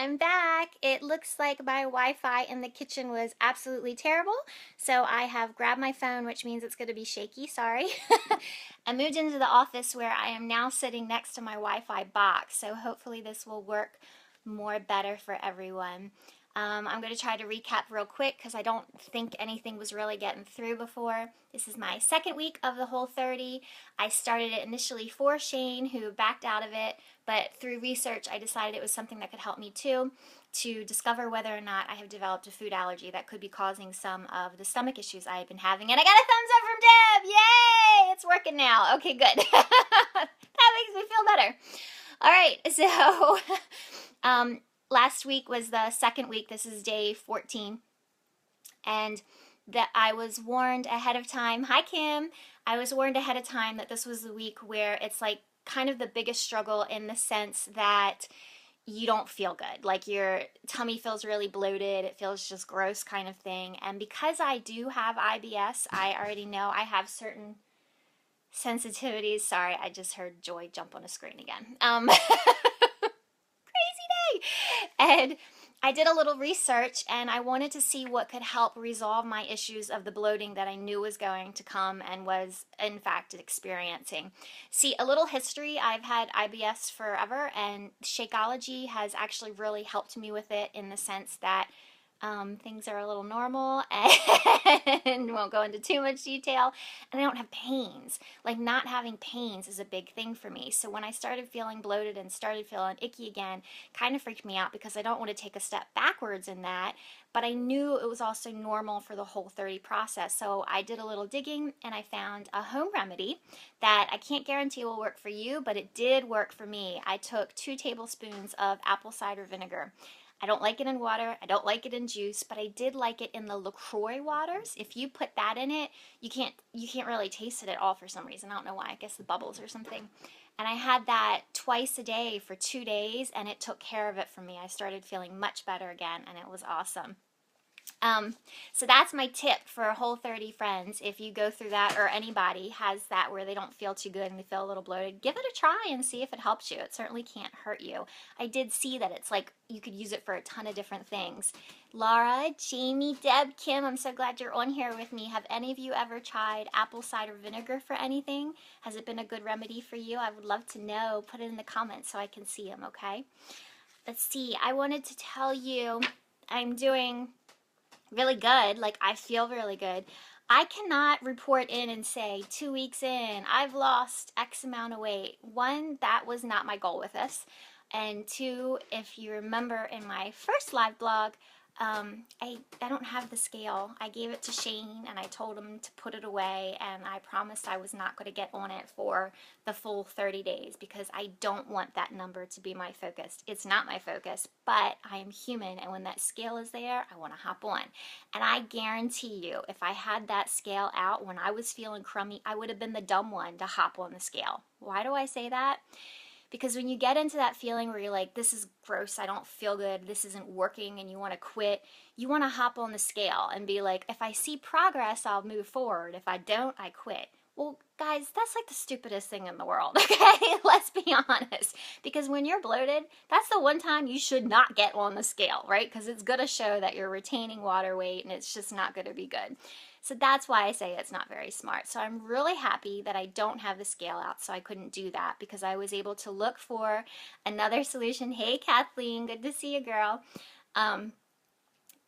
I'm back. It looks like my Wi-Fi in the kitchen was absolutely terrible, so I have grabbed my phone, which means it's going to be shaky. Sorry. I moved into the office where I am now sitting next to my Wi-Fi box, so hopefully this will work more better for everyone. I'm going to try to recap real quick because I don't think anything was really getting through before. This is my second week of the Whole30. I started it initially for Shane, who backed out of it, but through research I decided it was something that could help me too, to discover whether or not I have developed a food allergy that could be causing some of the stomach issues I have been having. And I got a thumbs up from Deb! Yay! It's working now. Okay, good. That makes me feel better. All right, so last week was the second week. This is day 14. And that I was warned ahead of time. Hi, Kim. I was warned ahead of time that this was the week where it's like kind of the biggest struggle in the sense that you don't feel good. Like your tummy feels really bloated. It feels just gross kind of thing. And because I do have IBS, I already know I have certain sensitivities. Sorry, I just heard Joy jump on a screen again. Crazy day. And I did a little research and I wanted to see what could help resolve my issues of the bloating that I knew was going to come and was in fact experiencing. See, a little history, I've had IBS forever and Shakeology has actually really helped me with it in the sense that things are a little normal and won't go into too much detail, and I don't have pains. Like, not having pains is a big thing for me. So when I started feeling bloated and started feeling icky again, kind of freaked me out because I don't want to take a step backwards in that, but I knew it was also normal for the Whole30 process. So I did a little digging and I found a home remedy that I can't guarantee will work for you, but it did work for me. I took 2 tablespoons of apple cider vinegar. I don't like it in water, I don't like it in juice, but I did like it in the LaCroix waters. If you put that in it, you can't really taste it at all for some reason. I don't know why, I guess the bubbles or something. And I had that twice a day for 2 days and it took care of it for me. I started feeling much better again and it was awesome. So that's my tip for Whole30 friends. If you go through that, or anybody has that where they don't feel too good and they feel a little bloated, give it a try and see if it helps you. It certainly can't hurt you. I did see that it's like you could use it for a ton of different things. Laura, Jamie, Deb, Kim, I'm so glad you're on here with me. Have any of you ever tried apple cider vinegar for anything? Has it been a good remedy for you? I would love to know. Put it in the comments so I can see them, okay? Let's see. I wanted to tell you I'm doing really good. Like, I feel really good. I cannot report in and say 2 weeks in, I've lost X amount of weight. One, that was not my goal with this. And two, if you remember in my first live blog, I don't have the scale. I gave it to Shane and I told him to put it away, and I promised I was not going to get on it for the full 30 days because I don't want that number to be my focus. It's not my focus, but I am human, and when that scale is there, I want to hop on. And I guarantee you, if I had that scale out when I was feeling crummy, I would have been the dumb one to hop on the scale. Why do I say that? Because when you get into that feeling where you're like, this is gross, I don't feel good, this isn't working, and you want to quit, you want to hop on the scale and be like, if I see progress, I'll move forward. If I don't, I quit. Well, guys, that's like the stupidest thing in the world, okay? Let's be honest. Because when you're bloated, that's the one time you should not get on the scale, right? Because it's going to show that you're retaining water weight and it's just not going to be good. So that's why I say it's not very smart. So I'm really happy that I don't have the scale out, so I couldn't do that, because I was able to look for another solution. Hey, Kathleen, good to see you, girl.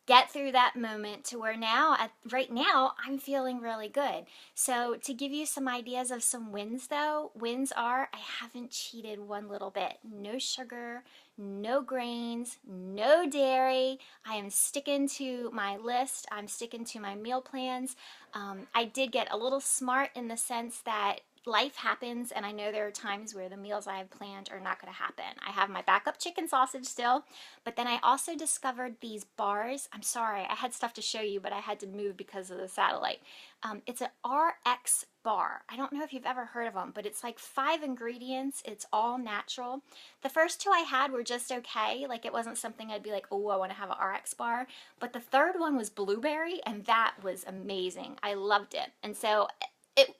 Get through that moment to where now, right now, I'm feeling really good. So to give you some ideas of some wins though, wins are I haven't cheated one little bit. No sugar, no grains, no dairy. I am sticking to my list. I'm sticking to my meal plans. I did get a little smart in the sense that life happens, and I know there are times where the meals I have planned are not going to happen. I have my backup chicken sausage still, but then I also discovered these bars. I'm sorry, I had stuff to show you, but I had to move because of the satellite. It's an RX bar. I don't know if you've ever heard of them, but it's like 5 ingredients. It's all natural. The first 2 I had were just okay. Like, it wasn't something I'd be like, oh, I want to have an RX bar. But the third one was blueberry, and that was amazing. I loved it. And so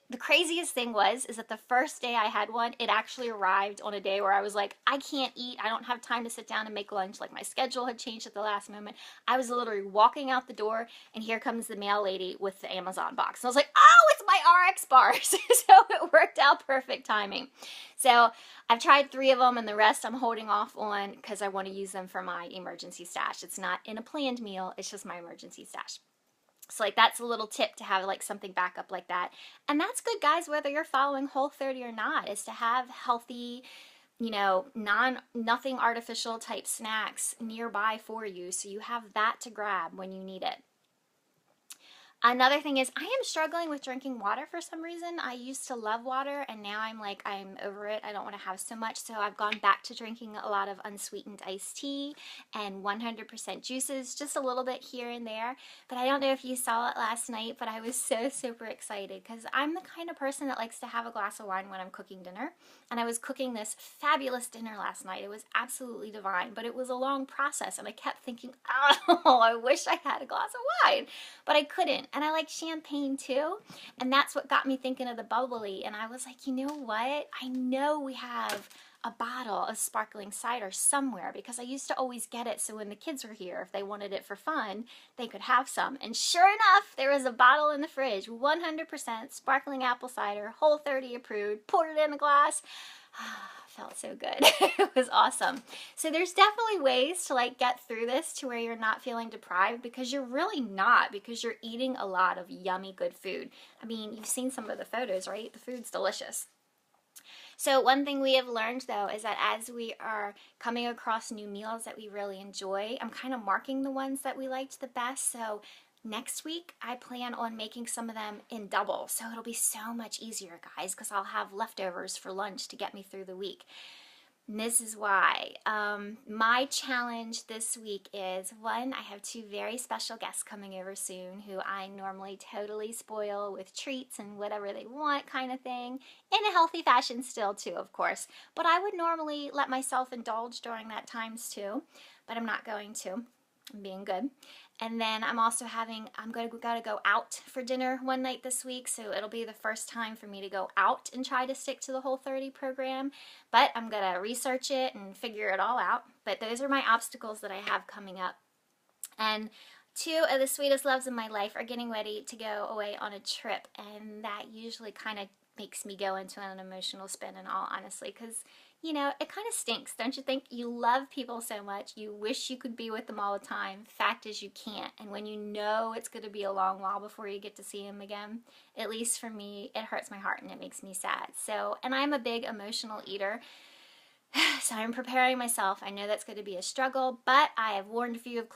The craziest thing is that the first day I had one, it actually arrived on a day where I was like, I can't eat. I don't have time to sit down and make lunch. Like my schedule had changed at the last moment. I was literally walking out the door, and here comes the mail lady with the Amazon box. And I was like, oh, it's my RX bars. So it worked out perfect timing. So I've tried 3 of them, and the rest I'm holding off on because I want to use them for my emergency stash. It's not in a planned meal. It's just my emergency stash. So like that's a little tip to have like something back up like that. And that's good, guys, whether you're following Whole30 or not, is to have healthy, nothing artificial type snacks nearby for you, so you have that to grab when you need it. Another thing is I am struggling with drinking water for some reason. I used to love water, and now I'm over it. I don't want to have so much, so I've gone back to drinking a lot of unsweetened iced tea and 100% juices, just a little bit here and there. But I don't know if you saw it last night, but I was so super excited because I'm the kind of person that likes to have a glass of wine when I'm cooking dinner. And I was cooking this fabulous dinner last night. It was absolutely divine, but it was a long process, and I kept thinking, oh, I wish I had a glass of wine, but I couldn't. And I like champagne too, and that's what got me thinking of the bubbly. And I was like, you know what? I know we have a bottle of sparkling cider somewhere because I used to always get it, so when the kids were here, if they wanted it for fun, they could have some. And sure enough, there was a bottle in the fridge, 100% sparkling apple cider, Whole30 approved, poured it in a glass. Felt so good. It was awesome. So there's definitely ways to like get through this to where you're not feeling deprived, because you're really not, because you're eating a lot of yummy good food. I mean, you've seen some of the photos, right? The food's delicious. So one thing we have learned though is that as we are coming across new meals that we really enjoy, I'm kind of marking the ones that we liked the best. So next week I plan on making some of them in double. So it'll be so much easier, guys, because I'll have leftovers for lunch to get me through the week. And this is why. My challenge this week is, one, I have 2 very special guests coming over soon who I normally totally spoil with treats and whatever they want kind of thing, in a healthy fashion still too, of course. But I would normally let myself indulge during that times too, but I'm not going to. I'm being good. And then I'm going to go out for dinner one night this week, so it'll be the first time for me to go out and try to stick to the Whole30 program. But I'm going to research it and figure it all out. But those are my obstacles that I have coming up. And 2 of the sweetest loves in my life are getting ready to go away on a trip, and that usually kind of makes me go into an emotional spin, in all honesty, because it kind of stinks, don't you think? You love people so much, you wish you could be with them all the time. Fact is, you can't. And when you know it's going to be a long while before you get to see them again, at least for me, it hurts my heart and it makes me sad. So, and I'm a big emotional eater, so I'm preparing myself. I know that's going to be a struggle, but I have warned a few of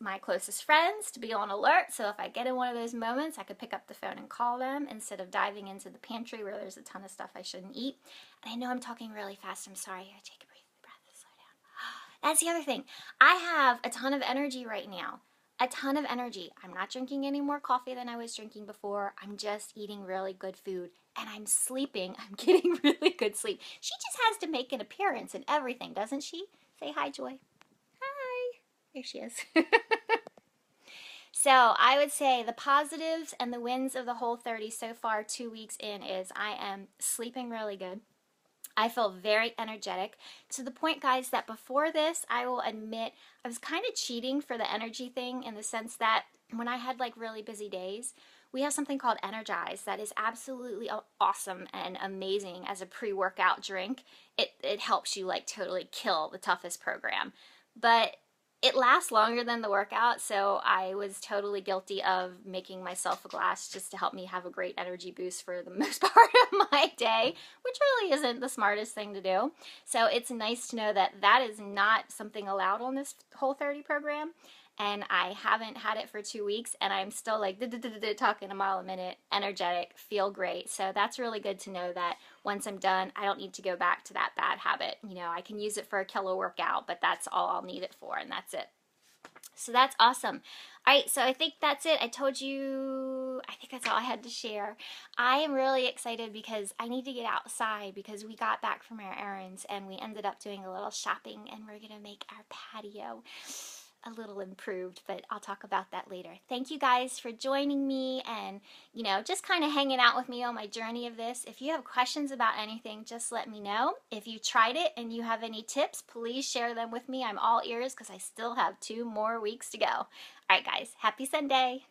my closest friends to be on alert, so if I get in one of those moments, I could pick up the phone and call them instead of diving into the pantry where there's a ton of stuff I shouldn't eat. And I know I'm talking really fast. I'm sorry. I take a breath and slow down. That's the other thing. I have a ton of energy right now. A ton of energy. I'm not drinking any more coffee than I was drinking before. I'm just eating really good food. And I'm sleeping. I'm getting really good sleep. She just has to make an appearance in everything, doesn't she? Say hi, Joy. Hi. There she is. So I would say the positives and the wins of the Whole30 so far 2 weeks in is I am sleeping really good. I feel very energetic, to the point, guys, that before this, I will admit, I was kind of cheating for the energy thing, in the sense that when I had like really busy days, we have something called Energize that is absolutely awesome and amazing as a pre-workout drink. It helps you like totally kill the toughest program. But it lasts longer than the workout, so I was totally guilty of making myself a glass just to help me have a great energy boost for the most part of my day, which really isn't the smartest thing to do. So it's nice to know that that is not something allowed on this Whole30 program, and I haven't had it for 2 weeks, and I'm still like talking a mile a minute, energetic, feel great. So that's really good to know that once I'm done, I don't need to go back to that bad habit. I can use it for a killer workout, but that's all I'll need it for, and that's it. So that's awesome. All right, so I think that's it. I think that's all I had to share. I am really excited because I need to get outside, because we got back from our errands and we ended up doing a little shopping, and we're going to make our patio. a little improved, but I'll talk about that later. Thank you guys for joining me and, just kind of hanging out with me on my journey of this. If you have questions about anything, just let me know. If you tried it and you have any tips, please share them with me. I'm all ears because I still have 2 more weeks to go. All right, guys, happy Sunday.